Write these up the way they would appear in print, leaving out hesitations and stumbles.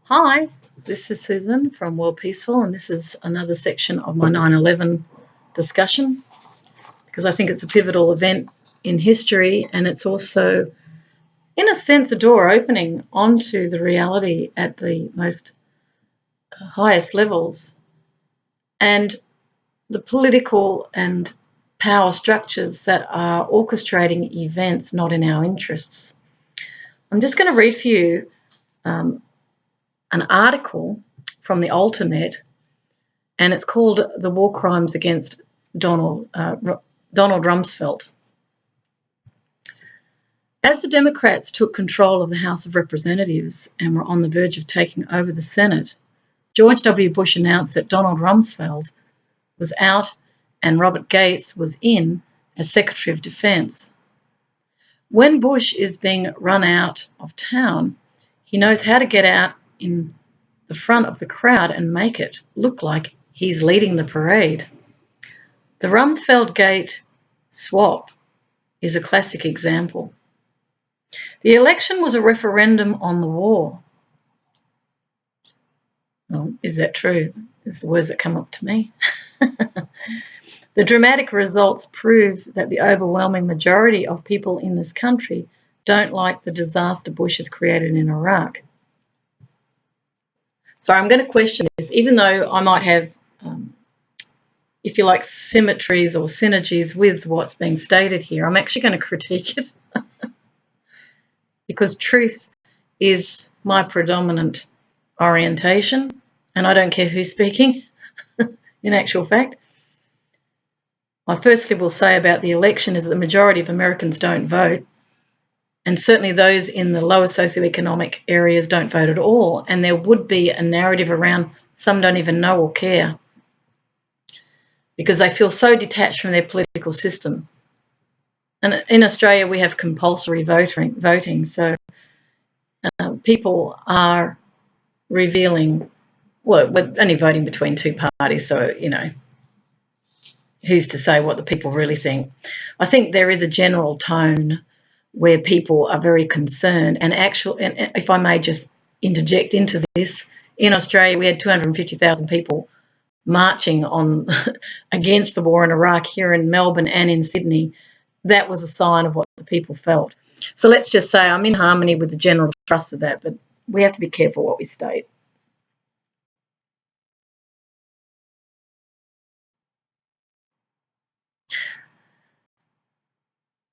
Hi, this is Susan from Worldpeacefull, and this is another section of my 9/11 discussion because I think it's a pivotal event in history, and it's also, in a sense, a door opening onto the reality at the most highest levels and the political and power structures that are orchestrating events not in our interests. I'm just going to read for you an article from the Alternet, and it's called "The War Crimes Against Donald Rumsfeld." As the Democrats took control of the House of Representatives and were on the verge of taking over the Senate, George W. Bush announced that Donald Rumsfeld was out and Robert Gates was in as Secretary of Defense. When Bush is being run out of town, he knows how to get out in the front of the crowd and make it look like he's leading the parade. The Rumsfeld-Gate swap is a classic example. The election was a referendum on the war. Well, is that true? Is the words that come up to me. The dramatic results prove that the overwhelming majority of people in this country don't like the disaster Bush has created in Iraq. So I'm going to question this, even though I might have, if you like, symmetries or synergies with what's being stated here. I'm actually going to critique it because truth is my predominant orientation, and I don't care who's speaking in actual fact. I firstly will say about the election is that the majority of Americans don't vote, and certainly those in the lower socioeconomic areas don't vote at all, and there would be a narrative around some don't even know or care because they feel so detached from their political system. And in Australia, we have compulsory voting, so people are revealing, well, we're only voting between two parties, so, who's to say what the people really think? I think there is a general tone where people are very concerned, and if I may just interject into this, in Australia we had 250,000 people marching on against the war in Iraq here in Melbourne and in Sydney. That was a sign of what the people felt. So let's just say I'm in harmony with the general thrust of that, but we have to be careful what we state.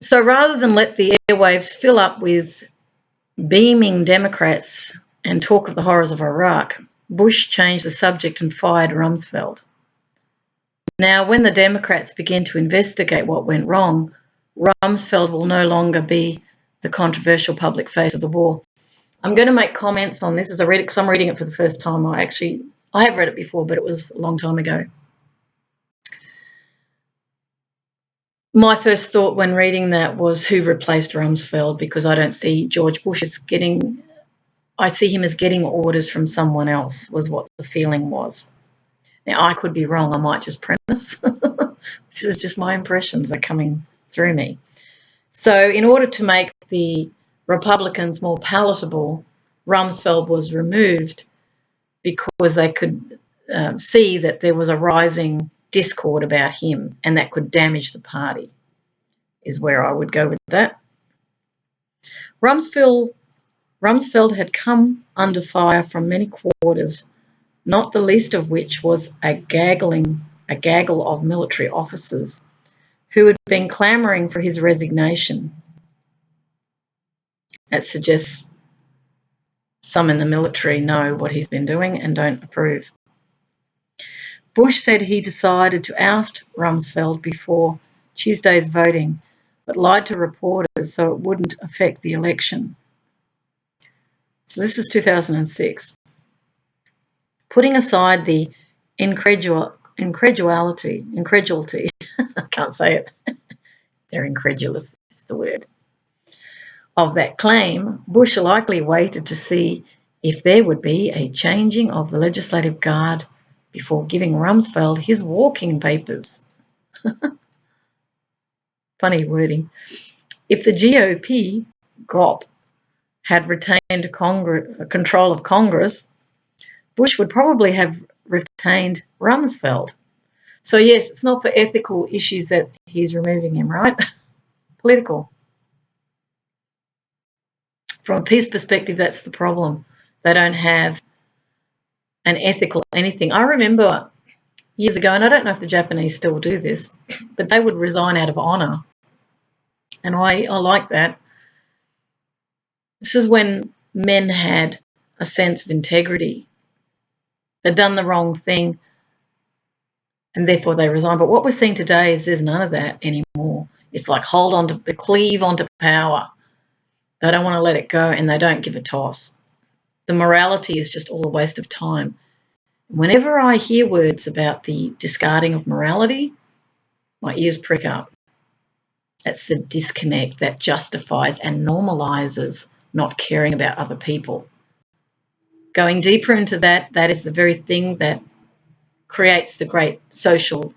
So rather than let the airwaves fill up with beaming Democrats and talk of the horrors of Iraq, Bush changed the subject and fired Rumsfeld. Now, when the Democrats begin to investigate what went wrong, Rumsfeld will no longer be the controversial public face of the war. I'm going to make comments on this as I read it because I'm reading it for the first time. I have read it before, but it was a long time ago. My first thought when reading that was who replaced Rumsfeld, because I don't see George Bush as I see him as getting orders from someone else, was what the feeling was. Now, I could be wrong. I might just premise. This is just my impressions are coming through me. So in order to make the Republicans more palatable, Rumsfeld was removed because they could see that there was a rising discord about him, and that could damage the party, is where I would go with that. Rumsfeld had come under fire from many quarters, not the least of which was a gaggle of military officers who had been clamouring for his resignation. That suggests some in the military know what he's been doing and don't approve. Bush said he decided to oust Rumsfeld before Tuesday's voting, but lied to reporters so it wouldn't affect the election. So this is 2006. Putting aside the incredulity, I can't say it, they're incredulous is the word, of that claim, Bush likely waited to see if there would be a changing of the legislative guard before giving Rumsfeld his walking papers. Funny wording. If the GOP had retained control of Congress, Bush would probably have retained Rumsfeld. So, yes, it's not for ethical issues that he's removing him, right? Political. From a peace perspective, that's the problem. They don't have an ethical anything. I remember years ago, and I don't know if the Japanese still do this, but they would resign out of honour. And I like that. This is when men had a sense of integrity. They'd done the wrong thing and therefore they resigned. But what we're seeing today is there's none of that anymore. It's like they cleave onto power. They don't want to let it go and they don't give a toss. The morality is just all a waste of time. Whenever I hear words about the discarding of morality, my ears prick up. That's the disconnect that justifies and normalises not caring about other people. Going deeper into that, that is the very thing that creates the great social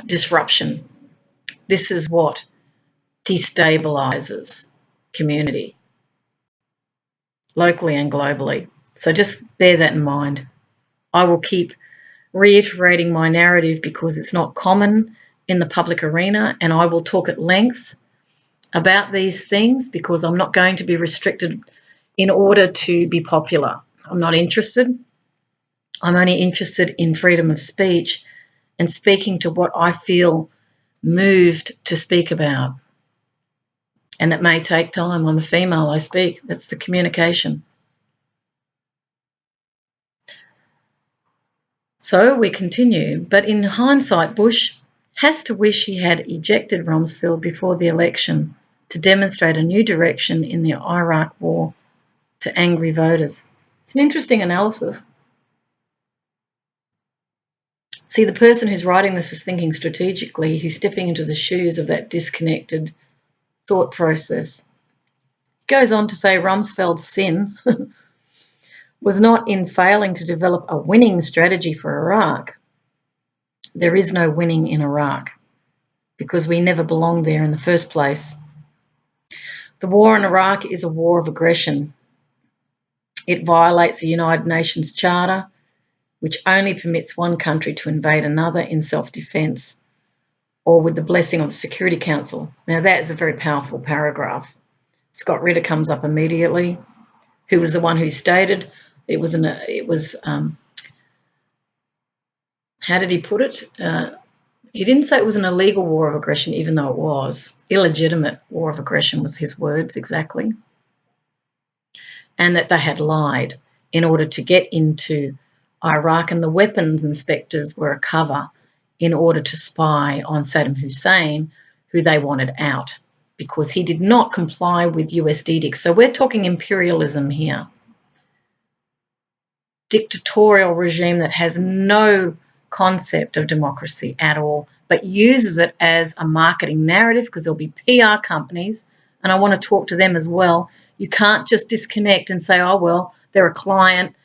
disruption. This is what destabilises community, locally and globally. So just bear that in mind. I will keep reiterating my narrative because it's not common in the public arena, and I will talk at length about these things because I'm not going to be restricted in order to be popular. I'm not interested. I'm only interested in freedom of speech and speaking to what I feel moved to speak about. And it may take time. I'm a female, I speak. That's the communication. So we continue. But in hindsight, Bush has to wish he had ejected Rumsfeld before the election to demonstrate a new direction in the Iraq war to angry voters. It's an interesting analysis. See, the person who's writing this is thinking strategically, who's stepping into the shoes of that disconnected thought process. He goes on to say Rumsfeld's sin was not in failing to develop a winning strategy for Iraq. There is no winning in Iraq because we never belonged there in the first place. The war in Iraq is a war of aggression. It violates the United Nations Charter, which only permits one country to invade another in self-defence or with the blessing of the Security Council. Now, that is a very powerful paragraph. Scott Ritter comes up immediately, who was the one who stated how did he put it? He didn't say it was an illegal war of aggression, even though it was. Illegitimate war of aggression was his words exactly. And that they had lied in order to get into Iraq, and the weapons inspectors were a cover in order to spy on Saddam Hussein, who they wanted out because he did not comply with US edicts. So we're talking imperialism here. Dictatorial regime that has no concept of democracy at all, but uses it as a marketing narrative because there'll be PR companies, and I want to talk to them as well. You can't just disconnect and say, oh, well, they're a client.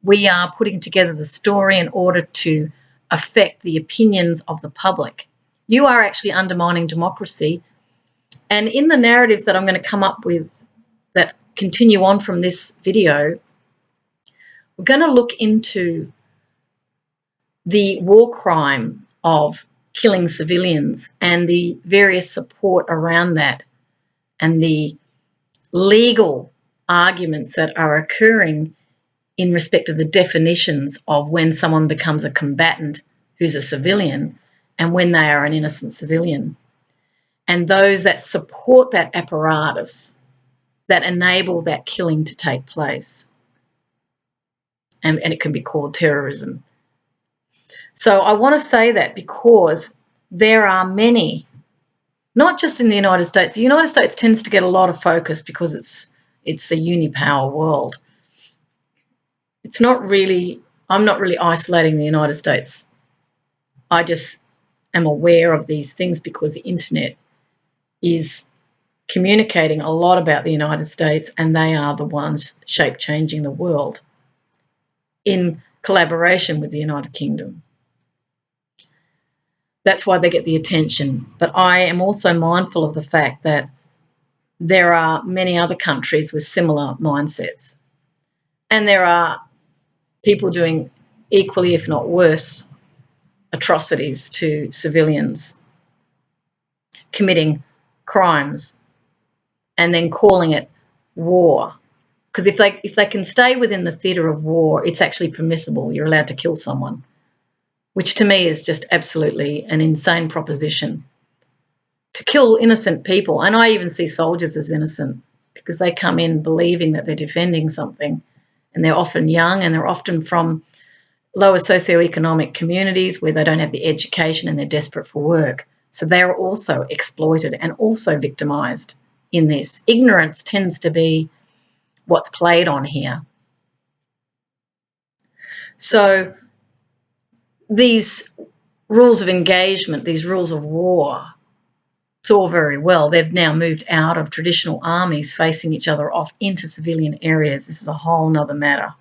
We are putting together the story in order to affect the opinions of the public. You are actually undermining democracy. And in the narratives that I'm going to come up with that continue on from this video, we're going to look into the war crime of killing civilians and the various support around that and the legal arguments that are occurring in respect of the definitions of when someone becomes a combatant who's a civilian and when they are an innocent civilian. And those that support that apparatus that enable that killing to take place. And it can be called terrorism. So I want to say that because there are many, not just in the United States. The United States tends to get a lot of focus because it's a unipower world. It's not really, I'm not really isolating the United States. I just am aware of these things because the internet is communicating a lot about the United States, and they are the ones shape-changing the world in collaboration with the United Kingdom. That's why they get the attention. But I am also mindful of the fact that there are many other countries with similar mindsets. And there are people doing equally, if not worse, atrocities to civilians, committing crimes, and then calling it war. Because if they can stay within the theatre of war, it's actually permissible. You're allowed to kill someone, which to me is just absolutely an insane proposition. To kill innocent people, and I even see soldiers as innocent because they come in believing that they're defending something, and they're often young and they're often from lower socioeconomic communities where they don't have the education and they're desperate for work. So they're also exploited and also victimised in this. Ignorance tends to be what's played on here. So these rules of engagement, these rules of war, it's all very well. They've now moved out of traditional armies facing each other off into civilian areas. This is a whole nother matter.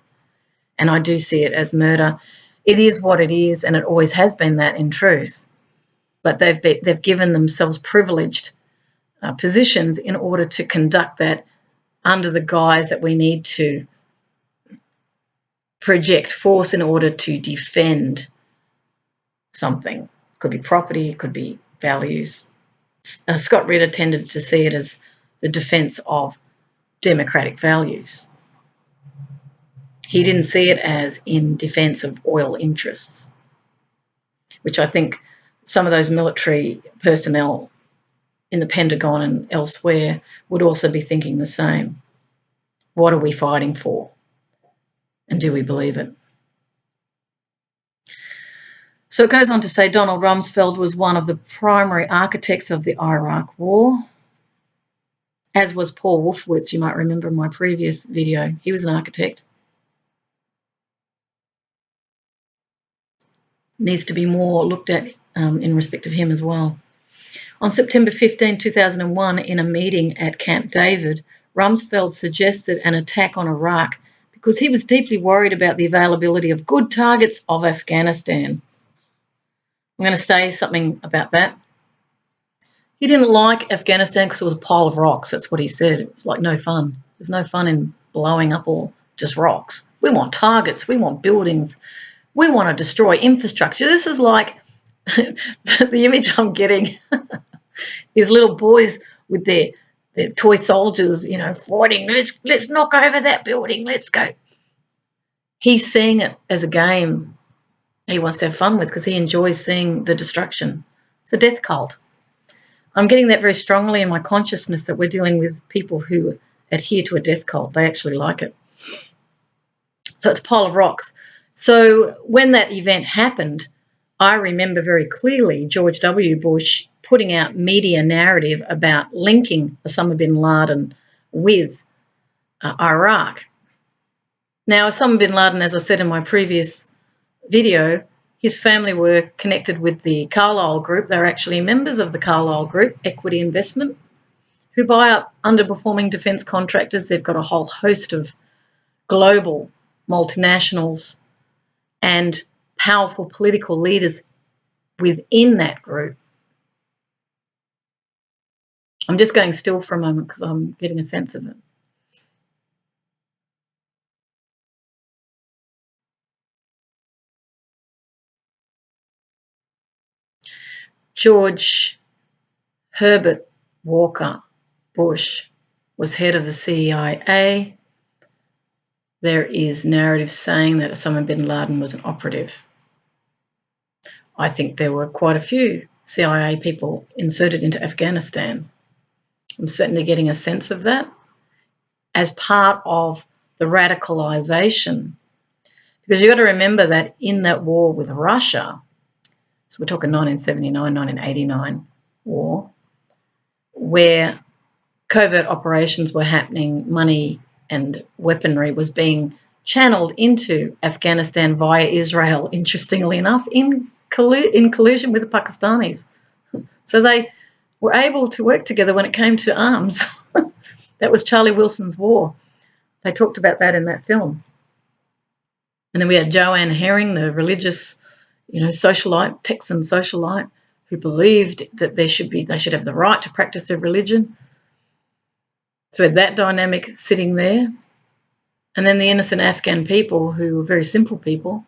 And I do see it as murder. It is what it is, and it always has been that in truth. But they've given themselves privileged positions in order to conduct that under the guise that we need to project force in order to defend something. It could be property, it could be values. Scott Ritter tended to see it as the defence of democratic values. He didn't see it as in defence of oil interests, which I think some of those military personnel in the Pentagon and elsewhere would also be thinking the same. What are we fighting for? And do we believe it? So it goes on to say Donald Rumsfeld was one of the primary architects of the Iraq War, as was Paul Wolfowitz, you might remember in my previous video. He was an architect. Needs to be more looked at in respect of him as well. On September 15, 2001, in a meeting at Camp David, Rumsfeld suggested an attack on Iraq because he was deeply worried about the availability of good targets of Afghanistan. I'm going to say something about that. He didn't like Afghanistan because it was a pile of rocks. That's what he said. It was like no fun. There's no fun in blowing up all just rocks. We want targets. We want buildings. We want to destroy infrastructure. This is like the image I'm getting is little boys with their toy soldiers, fighting. Let's knock over that building. Let's go. He's seeing it as a game he wants to have fun with because he enjoys seeing the destruction. It's a death cult. I'm getting that very strongly in my consciousness that we're dealing with people who adhere to a death cult. They actually like it. So it's a pile of rocks. So when that event happened, I remember very clearly George W. Bush putting out media narrative about linking Osama bin Laden with Iraq. Now, Osama bin Laden, as I said in my previous video, his family were connected with the Carlyle Group. They're actually members of the Carlyle Group, Equity Investment, who buy up underperforming defence contractors. They've got a whole host of global multinationals and powerful political leaders within that group. I'm just going still for a moment because I'm getting a sense of it. George Herbert Walker Bush was head of the CIA. There is narrative saying that Osama bin Laden was an operative. I think there were quite a few CIA people inserted into Afghanistan. I'm certainly getting a sense of that as part of the radicalisation. Because you've got to remember that in that war with Russia, so we're talking 1979, 1989 war, where covert operations were happening, money and weaponry was being channeled into Afghanistan via Israel, interestingly enough, in collusion with the Pakistanis. So they were able to work together when it came to arms. That was Charlie Wilson's war. They talked about that in that film. And then we had Joanne Herring, the religious, socialite, Texan socialite, who believed that they should have the right to practice their religion. So we had that dynamic sitting there. And then the innocent Afghan people, who were very simple people,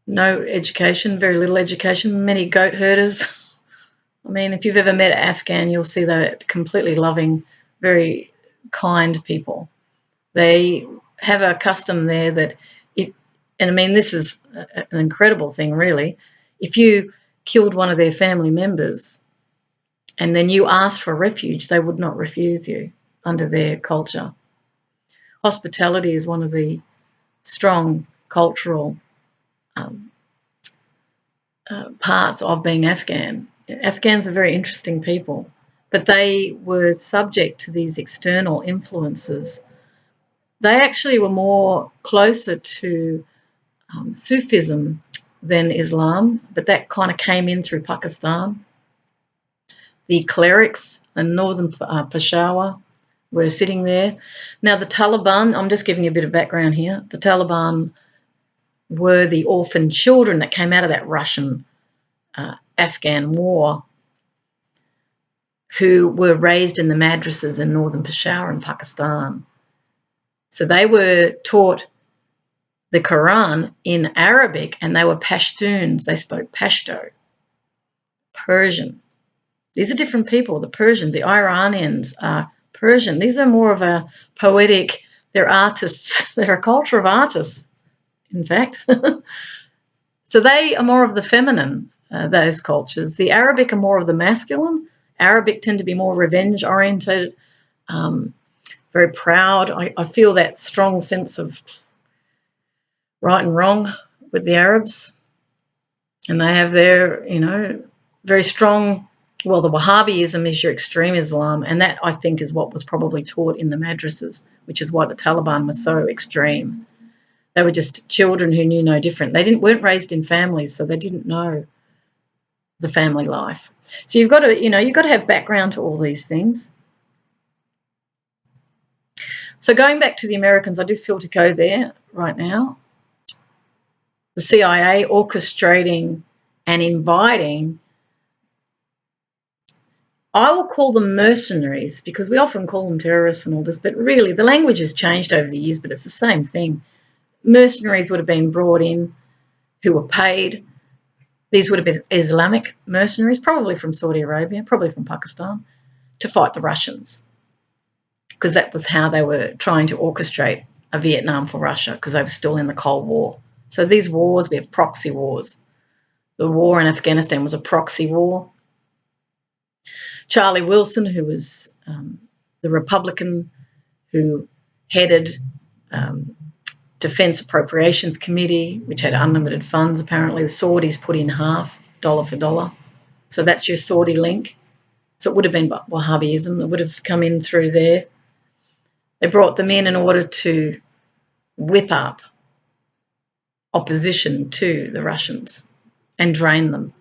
no education, very little education, many goat herders. I mean, if you've ever met an Afghan, you'll see they're completely loving, very kind people. They have a custom there that, and I mean, this is an incredible thing, really. If you killed one of their family members and then you asked for refuge, they would not refuse you under their culture. Hospitality is one of the strong cultural parts of being Afghan. Afghans are very interesting people, but they were subject to these external influences. They actually were more closer to Sufism than Islam, but that kind of came in through Pakistan. The clerics in northern Peshawar were sitting there. Now, the Taliban, I'm just giving you a bit of background here. The Taliban were the orphan children that came out of that Russian-Afghan war, who were raised in the madrasas in northern Peshawar in Pakistan. So they were taught the Quran in Arabic, and they were Pashtuns. They spoke Pashto, Persian. These are different people. The Persians, the Iranians are Persian. These are more of a poetic, they're artists. They're a culture of artists, in fact. So they are more of the feminine, those cultures. The Arabic are more of the masculine. Arabic tend to be more revenge-oriented, very proud. I feel that strong sense of right and wrong with the Arabs. And they have their, very strong, well, the Wahhabism is your extreme Islam, and that, I think, is what was probably taught in the madrasas, which is why the Taliban was so extreme. They were just children who knew no different. They weren't raised in families, so they didn't know the family life. So you've got to have background to all these things. So going back to the Americans, I do feel to go there right now. The CIA orchestrating and inviting, I will call them mercenaries, because we often call them terrorists and all this, but really the language has changed over the years, but it's the same thing. Mercenaries would have been brought in who were paid. These would have been Islamic mercenaries, probably from Saudi Arabia, probably from Pakistan, to fight the Russians, because that was how they were trying to orchestrate a Vietnam for Russia, because they were still in the Cold War. So these wars, we have proxy wars. The war in Afghanistan was a proxy war. Charlie Wilson, who was the Republican who headed Defence Appropriations Committee, which had unlimited funds apparently. The Saudis put in half, dollar for dollar. So that's your Saudi link. So it would have been Wahhabism. It would have come in through there. They brought them in order to whip up opposition to the Russians and drain them.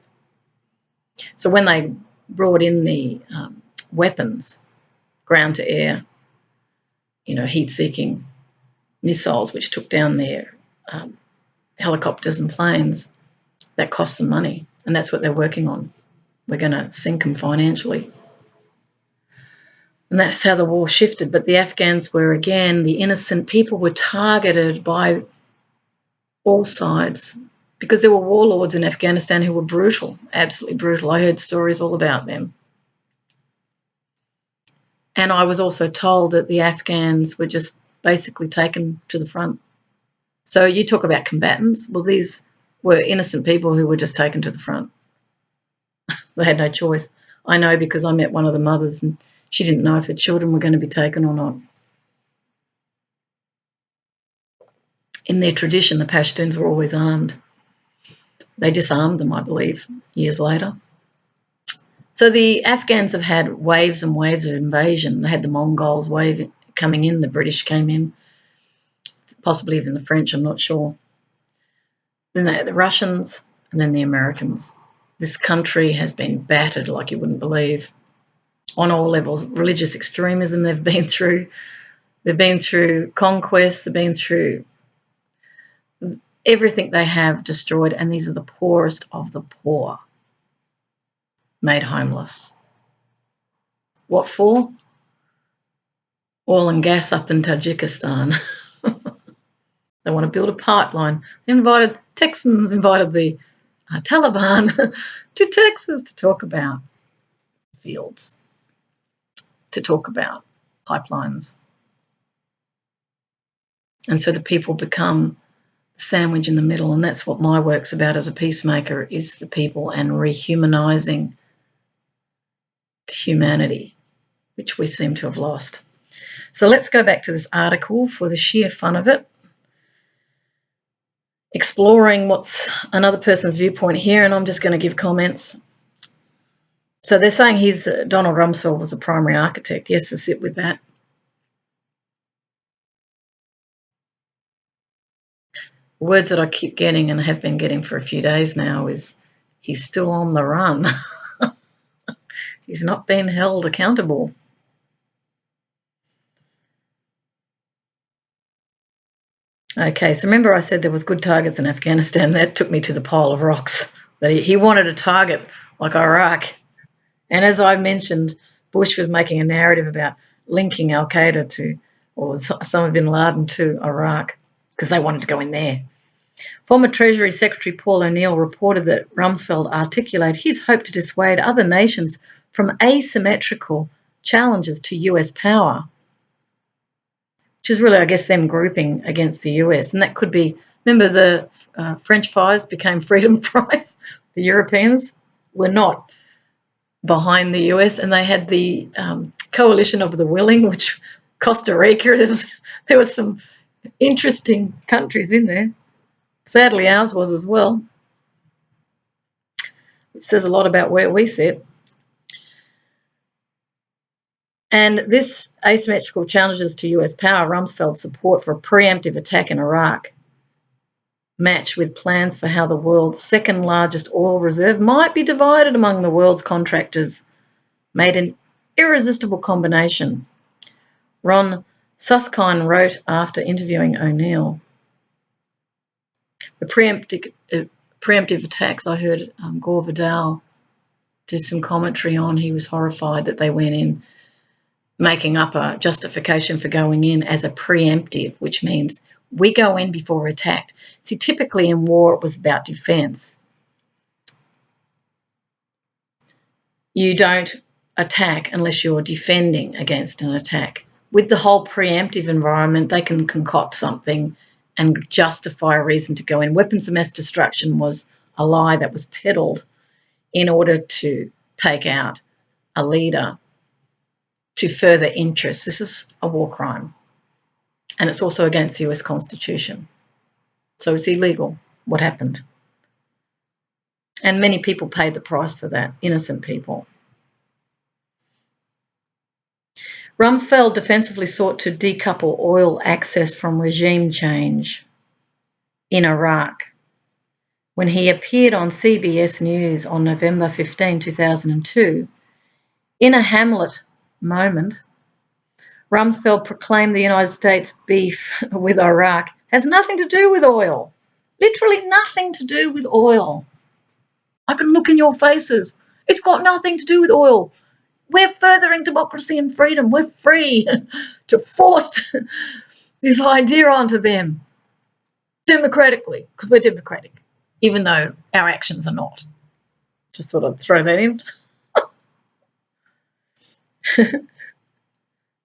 So when they brought in the weapons, ground to air, heat-seeking missiles, which took down their helicopters and planes, that cost them money, and that's what they're working on. We're going to sink them financially. And that's how the war shifted. But the Afghans were, again, the innocent people were targeted by all sides, because there were warlords in Afghanistan who were brutal, absolutely brutal. I heard stories all about them. And I was also told that the Afghans were just basically taken to the front. So you talk about combatants. Well, these were innocent people who were just taken to the front. They had no choice. I know, because I met one of the mothers and she didn't know if her children were going to be taken or not. In their tradition, the Pashtuns were always armed. They disarmed them, I believe, years later. So the Afghans have had waves and waves of invasion. They had the Mongols wave coming in, the British came in, possibly even the French, I'm not sure. Then they had the Russians, and then the Americans. This country has been battered like you wouldn't believe on all levels. Religious extremism they've been through. They've been through conquest. They've been through everything they have destroyed, and these are the poorest of the poor, made homeless. What for? Oil and gas up in Tajikistan. They want to build a pipeline. Texans invited the Taliban to Texas to talk about fields, to talk about pipelines. And so the people become the sandwich in the middle, and that's what my work's about as a peacemaker, is the people and rehumanising humanity, which we seem to have lost. So let's go back to this article for the sheer fun of it, exploring what's another person's viewpoint here, and I'm just going to give comments. So they're saying Donald Rumsfeld was a primary architect. Yes, to sit with that. The words that I keep getting and have been getting for a few days now is he's still on the run. He's not been held accountable. Okay, so remember I said there was good targets in Afghanistan. That took me to the pile of rocks. He wanted a target like Iraq. And as I mentioned, Bush was making a narrative about linking al-Qaeda to, or Osama bin Laden to Iraq, because they wanted to go in there. Former Treasury Secretary Paul O'Neill reported that Rumsfeld articulated his hope to dissuade other nations from asymmetrical challenges to US power, which is really, I guess, them grouping against the US. And that could be, remember the French fries became freedom fries? The Europeans were not behind the US, and they had the coalition of the willing, which Costa Rica, there was some interesting countries in there. Sadly, ours was as well, which says a lot about where we sit. And this asymmetrical challenges to US power, Rumsfeld's support for a preemptive attack in Iraq, matched with plans for how the world's second largest oil reserve might be divided among the world's contractors, made an irresistible combination. Ron Suskind wrote after interviewing O'Neill. The preemptive attacks, I heard Gore Vidal do some commentary on. He was horrified that they went in, making up a justification for going in as a preemptive, which means we go in before we're attacked. See, typically in war it was about defence. You don't attack unless you're defending against an attack. With the whole preemptive environment, they can concoct something and justify a reason to go in. Weapons of mass destruction was a lie that was peddled in order to take out a leader to further interests. This is a war crime, and it's also against the US Constitution. So it's illegal what happened. And many people paid the price for that, innocent people. Rumsfeld defensively sought to decouple oil access from regime change in Iraq. When he appeared on CBS News on November 15, 2002, in a Hamlet moment, Rumsfeld proclaimed the United States' beef with Iraq has nothing to do with oil. Literally nothing to do with oil. I can look in your faces. It's got nothing to do with oil. We're furthering democracy and freedom. We're free to force this idea onto them democratically, because we're democratic, even though our actions are not. Just sort of throw that in.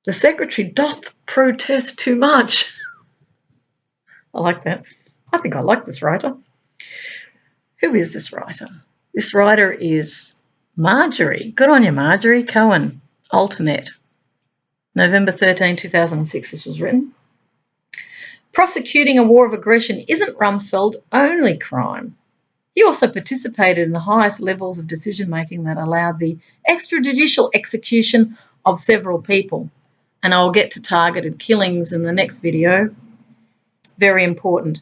The secretary doth protest too much. I like that. I think I like this writer. Who is this writer? This writer is Marjorie. Good on you, Marjorie. Cohen, Alternet. November 13, 2006, this was written. Prosecuting a war of aggression isn't Rumsfeld's only crime. He also participated in the highest levels of decision-making that allowed the extrajudicial execution of several people. And I'll get to targeted killings in the next video. Very important.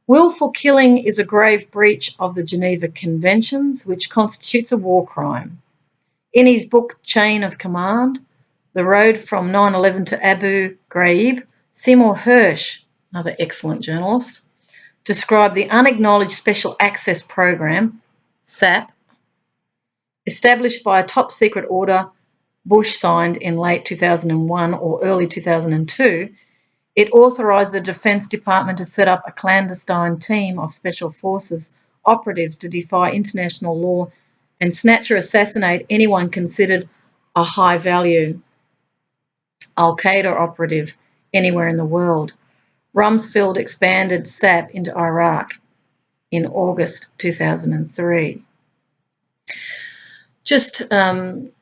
Willful killing is a grave breach of the Geneva Conventions, which constitutes a war crime. In his book, Chain of Command, The Road from 9/11 to Abu Ghraib, Seymour Hersh, another excellent journalist, described the Unacknowledged Special Access Program, SAP, established by a top-secret order Bush signed in late 2001 or early 2002, It authorised the Defence Department to set up a clandestine team of Special Forces operatives to defy international law and snatch or assassinate anyone considered a high-value Al-Qaeda operative anywhere in the world. Rumsfeld expanded SAP into Iraq in August 2003. Just an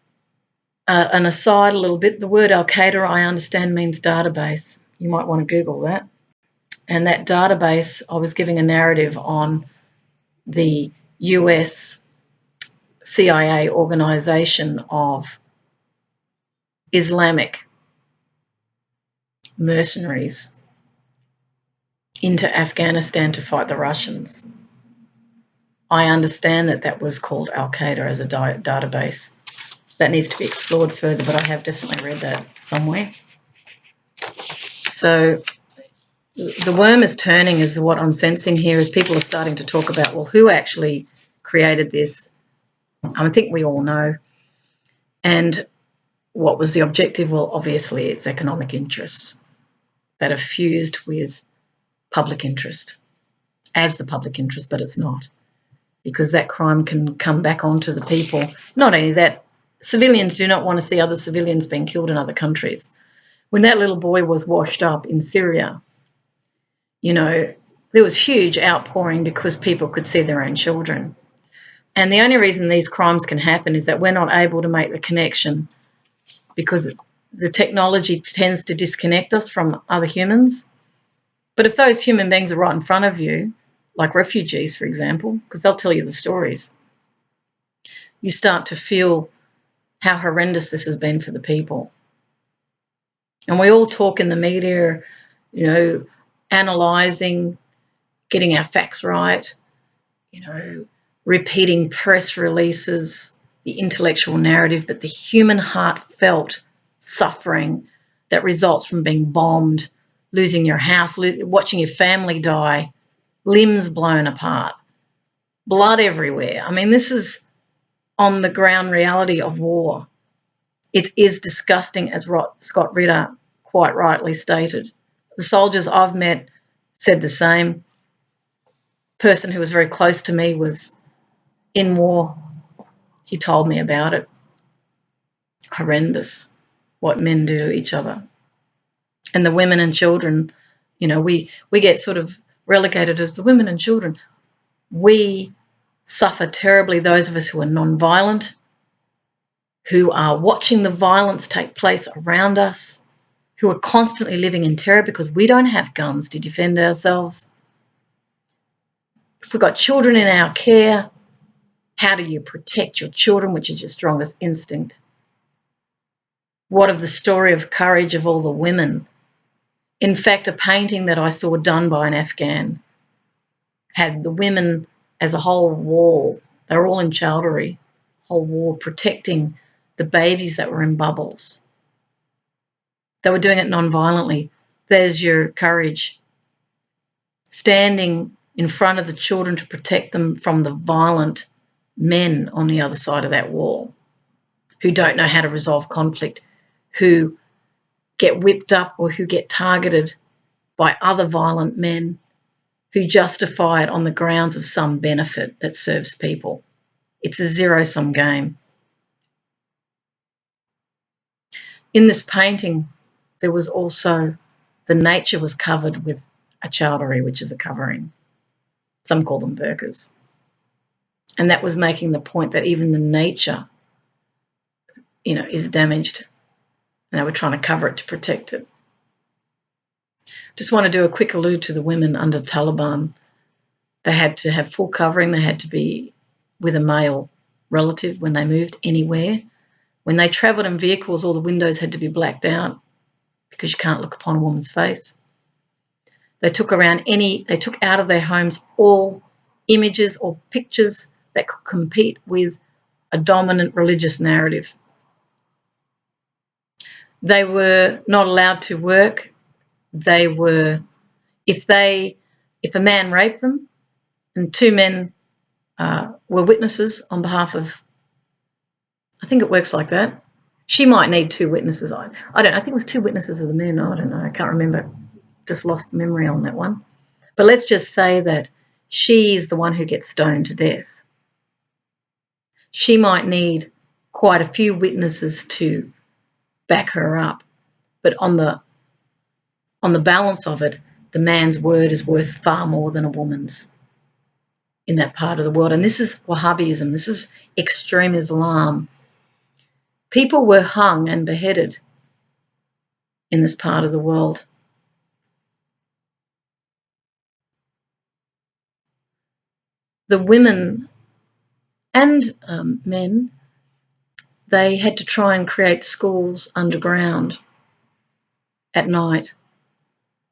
aside a little bit, the word Al-Qaeda, I understand, means database. You might want to Google that. And that database, I was giving a narrative on the US CIA organisation of Islamic mercenaries into Afghanistan to fight the Russians. I understand that that was called Al-Qaeda as a database. That needs to be explored further, but I have definitely read that somewhere. So the worm is turning is what I'm sensing here, as people are starting to talk about, well, who actually created this? I think we all know. And what was the objective? Well, obviously it's economic interests that are fused with public interest as the public interest, but it's not, because that crime can come back onto the people. Not only that, civilians do not want to see other civilians being killed in other countries. When that little boy was washed up in Syria, you know, there was huge outpouring because people could see their own children. And the only reason these crimes can happen is that we're not able to make the connection, because the technology tends to disconnect us from other humans. But if those human beings are right in front of you, like refugees, for example, because they'll tell you the stories, you start to feel how horrendous this has been for the people. And we all talk in the media, you know, analysing, getting our facts right, you know, repeating press releases, the intellectual narrative, but the human heartfelt suffering that results from being bombed, losing your house, watching your family die, limbs blown apart, blood everywhere. I mean, this is on the ground reality of war. It is disgusting, as Scott Ritter quite rightly stated. The soldiers I've met said the same. Person who was very close to me was in war. He told me about it. Horrendous what men do to each other. And the women and children, you know, we get sort of relegated as the women and children. We suffer terribly, those of us who are non-violent, who are watching the violence take place around us, who are constantly living in terror because we don't have guns to defend ourselves. If we've got children in our care, how do you protect your children, which is your strongest instinct? What of the story of courage of all the women? In fact, a painting that I saw done by an Afghan had the women as a whole wall. They were all in chowdhury, whole wall protecting the babies that were in bubbles. They were doing it non-violently. There's your courage. Standing in front of the children to protect them from the violent men on the other side of that wall who don't know how to resolve conflict, who get whipped up or who get targeted by other violent men who justify it on the grounds of some benefit that serves people. It's a zero-sum game. In this painting, there was also, the nature was covered with a chowdhury, which is a covering. Some call them burqas. And that was making the point that even the nature, you know, is damaged. And they were trying to cover it to protect it. Just want to do a quick allude to the women under Taliban. They had to have full covering. They had to be with a male relative when they moved anywhere. When they travelled in vehicles, all the windows had to be blacked out because you can't look upon a woman's face. They took out of their homes all images or pictures that could compete with a dominant religious narrative. They were not allowed to work. They were, if a man raped them and two men were witnesses on behalf of, I think it works like that. She might need two witnesses. I don't know. I think it was two witnesses of the men. I don't know. I can't remember. just lost memory on that one. But let's just say that she is the one who gets stoned to death. She might need quite a few witnesses to back her up, but on the balance of it, the man's word is worth far more than a woman's in that part of the world. And this is Wahhabism. This is extreme Islam. People were hung and beheaded in this part of the world. The women and men, they had to try and create schools underground at night.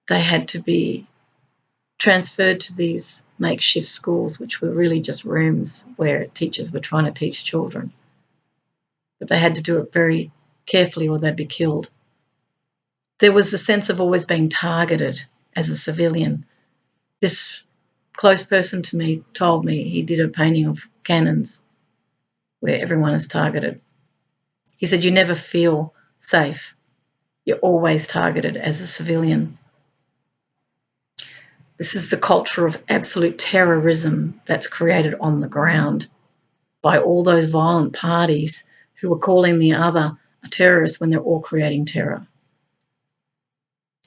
They had to be transferred to these makeshift schools, which were really just rooms where teachers were trying to teach children. But they had to do it very carefully or they'd be killed. There was a sense of always being targeted as a civilian. This close person to me told me he did a painting of cannons where everyone is targeted. He said, you never feel safe. You're always targeted as a civilian. This is the culture of absolute terrorism that's created on the ground by all those violent parties who are calling the other a terrorist when they're all creating terror.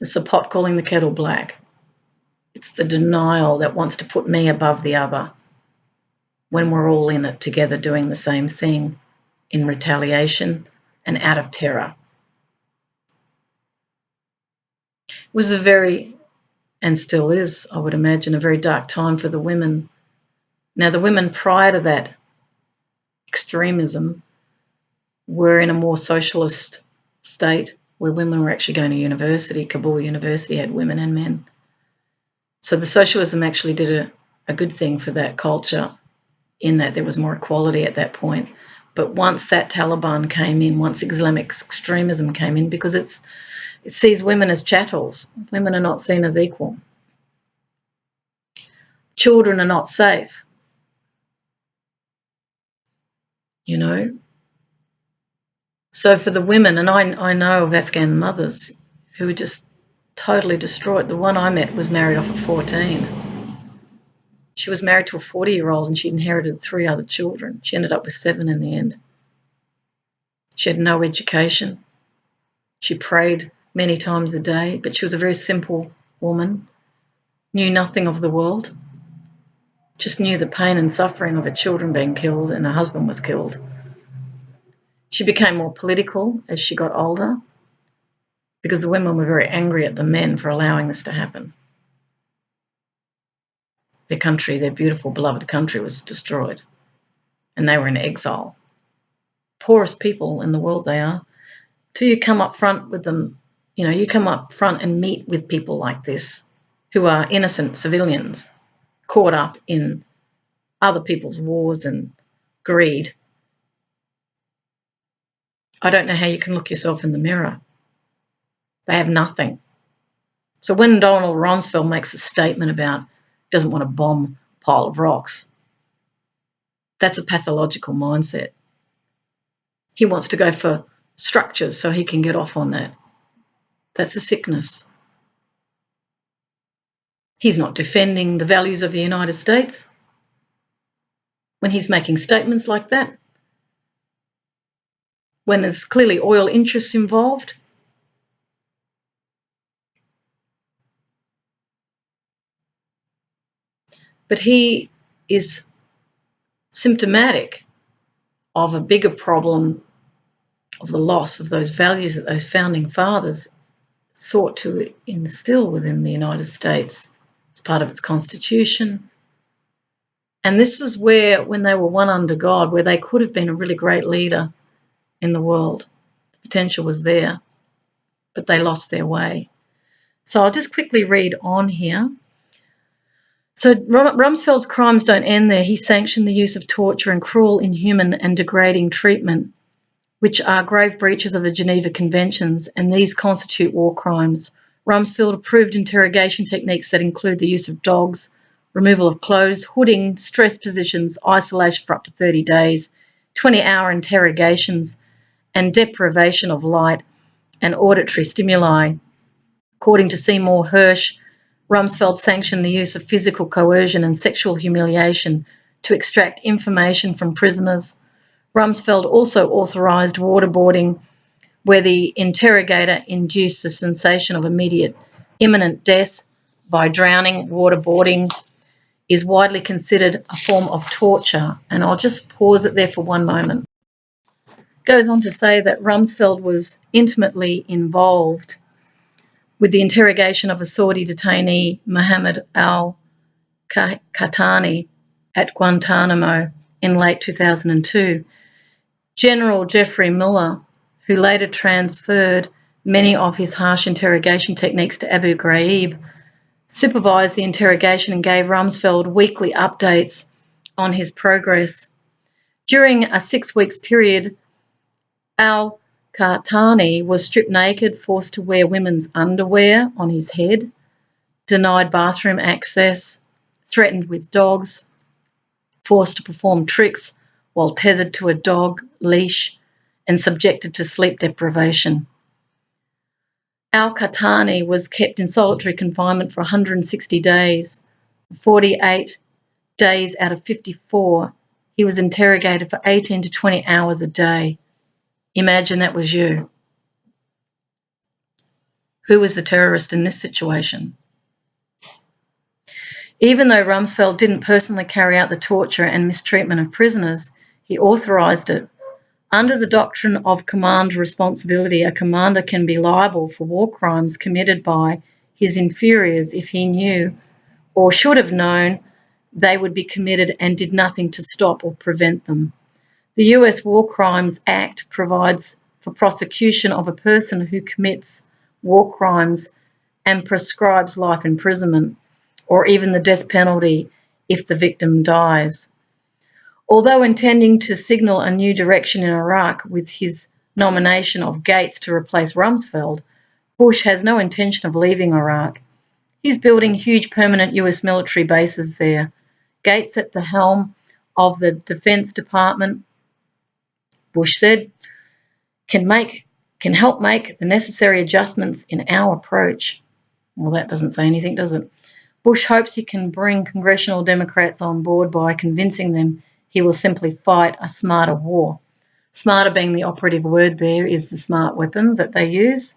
It's a pot calling the kettle black. It's the denial that wants to put me above the other when we're all in it together doing the same thing in retaliation and out of terror. It was a very, and still is, I would imagine, a very dark time for the women. Now, the women prior to that extremism were in a more socialist state where women were actually going to university. Kabul University had women and men. So the socialism actually did a good thing for that culture in that there was more equality at that point. But once that Taliban came in, once Islamic extremism came in, because it sees women as chattels, women are not seen as equal. Children are not safe, you know. So for the women, and I know of Afghan mothers who were just totally destroyed. The one I met was married off at 14. She was married to a 40-year-old and she inherited 3 other children. She ended up with 7 in the end. She had no education. She prayed many times a day, but she was a very simple woman, knew nothing of the world, just knew the pain and suffering of her children being killed and her husband was killed. She became more political as she got older because the women were very angry at the men for allowing this to happen. Their country, their beautiful, beloved country, was destroyed and they were in exile. Poorest people in the world they are. Till you come up front with them, you know, you come up front and meet with people like this who are innocent civilians caught up in other people's wars and greed. I don't know how you can look yourself in the mirror. They have nothing. So when Donald Rumsfeld makes a statement about doesn't want to bomb a pile of rocks, that's a pathological mindset. He wants to go for structures so he can get off on that. That's a sickness. He's not defending the values of the United States when he's making statements like that. When there's clearly oil interests involved. But he is symptomatic of a bigger problem of the loss of those values that those founding fathers sought to instill within the United States as part of its constitution. And this was where, when they were one under God, where they could have been a really great leader in the world. The potential was there, but they lost their way. So I'll just quickly read on here. So Rumsfeld's crimes don't end there. He sanctioned the use of torture and cruel, inhuman and degrading treatment, which are grave breaches of the Geneva Conventions, and these constitute war crimes. Rumsfeld approved interrogation techniques that include the use of dogs, removal of clothes, hooding, stress positions, isolation for up to 30 days, 20-hour interrogations, and deprivation of light and auditory stimuli. According to Seymour Hersh, Rumsfeld sanctioned the use of physical coercion and sexual humiliation to extract information from prisoners. Rumsfeld also authorised waterboarding, where the interrogator induced the sensation of immediate imminent death by drowning. Waterboarding is widely considered a form of torture, and I'll just pause it there for one moment. It goes on to say that Rumsfeld was intimately involved with the interrogation of a Saudi detainee, Mohammed al-Qahtani, at Guantanamo in late 2002. General Jeffrey Miller, who later transferred many of his harsh interrogation techniques to Abu Ghraib, supervised the interrogation and gave Rumsfeld weekly updates on his progress. During a 6 weeks period, al-Qahtani was stripped naked, forced to wear women's underwear on his head, denied bathroom access, threatened with dogs, forced to perform tricks while tethered to a dog leash, and subjected to sleep deprivation. Al-Qahtani was kept in solitary confinement for 160 days. 48 days out of 54, he was interrogated for 18 to 20 hours a day. Imagine that was you. Who was the terrorist in this situation? Even though Rumsfeld didn't personally carry out the torture and mistreatment of prisoners, he authorised it. Under the doctrine of command responsibility, a commander can be liable for war crimes committed by his inferiors if he knew or should have known they would be committed and did nothing to stop or prevent them. The US War Crimes Act provides for prosecution of a person who commits war crimes and prescribes life imprisonment or even the death penalty if the victim dies. Although intending to signal a new direction in Iraq with his nomination of Gates to replace Rumsfeld, Bush has no intention of leaving Iraq. He's building huge permanent US military bases there. Gates at the helm of the Defense Department, Bush said, can help make the necessary adjustments in our approach. Well, that doesn't say anything, does it? Bush hopes he can bring congressional Democrats on board by convincing them he will simply fight a smarter war. Smarter being the operative word there is the smart weapons that they use.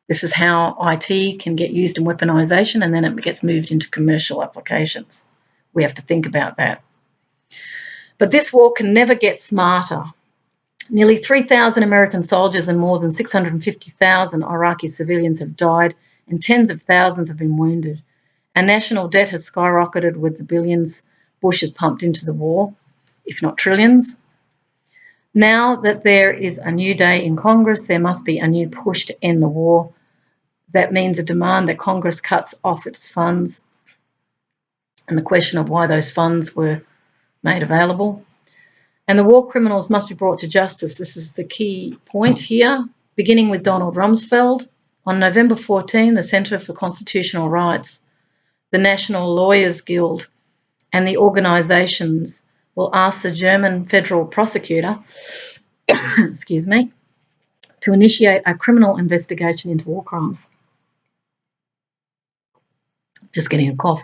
This is how IT can get used in weaponization and then it gets moved into commercial applications. We have to think about that. But this war can never get smarter. Nearly 3,000 American soldiers and more than 650,000 Iraqi civilians have died and tens of thousands have been wounded. Our national debt has skyrocketed with the billions Bush has pumped into the war, if not trillions. Now that there is a new day in Congress, there must be a new push to end the war. That means a demand that Congress cuts off its funds and the question of why those funds were made available. And the war criminals must be brought to justice. This is the key point here, beginning with Donald Rumsfeld. On November 14, the Centre for Constitutional Rights, the National Lawyers Guild, and the organisations will ask the German federal prosecutor to initiate a criminal investigation into war crimes. Just getting a cough.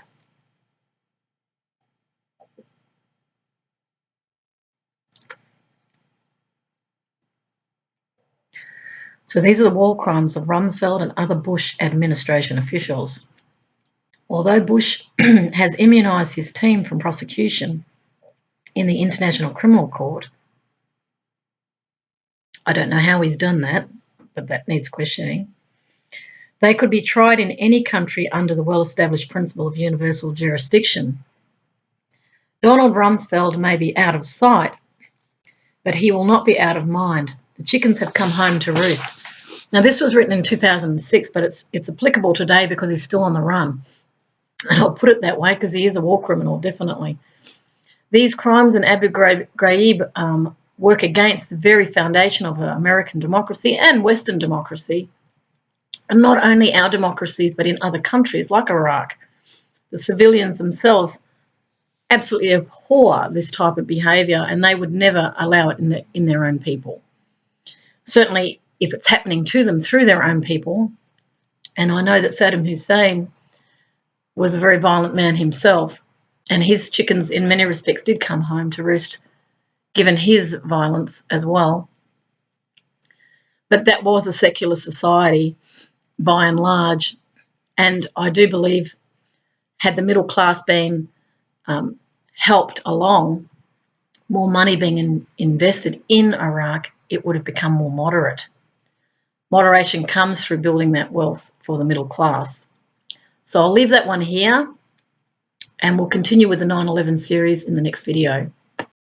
So these are the war crimes of Rumsfeld and other Bush administration officials. Although Bush has immunised his team from prosecution in the International Criminal Court, I don't know how he's done that, but that needs questioning. They could be tried in any country under the well-established principle of universal jurisdiction. Donald Rumsfeld may be out of sight, but he will not be out of mind. The chickens have come home to roost. Now, this was written in 2006, but it's applicable today because he's still on the run. And I'll put it that way because he is a war criminal, definitely. These crimes in Abu Ghraib work against the very foundation of American democracy and Western democracy, and not only our democracies, but in other countries like Iraq. The civilians themselves absolutely abhor this type of behaviour, and they would never allow it in their own people. Certainly, if it's happening to them through their own people, And I know that Saddam Hussein was a very violent man himself, and his chickens in many respects did come home to roost, given his violence as well. But that was a secular society by and large, and I do believe had the middle class been helped along, more money being invested in Iraq, it would have become more moderate. Moderation comes through building that wealth for the middle class. So I'll leave that one here, and we'll continue with the 9/11 series in the next video.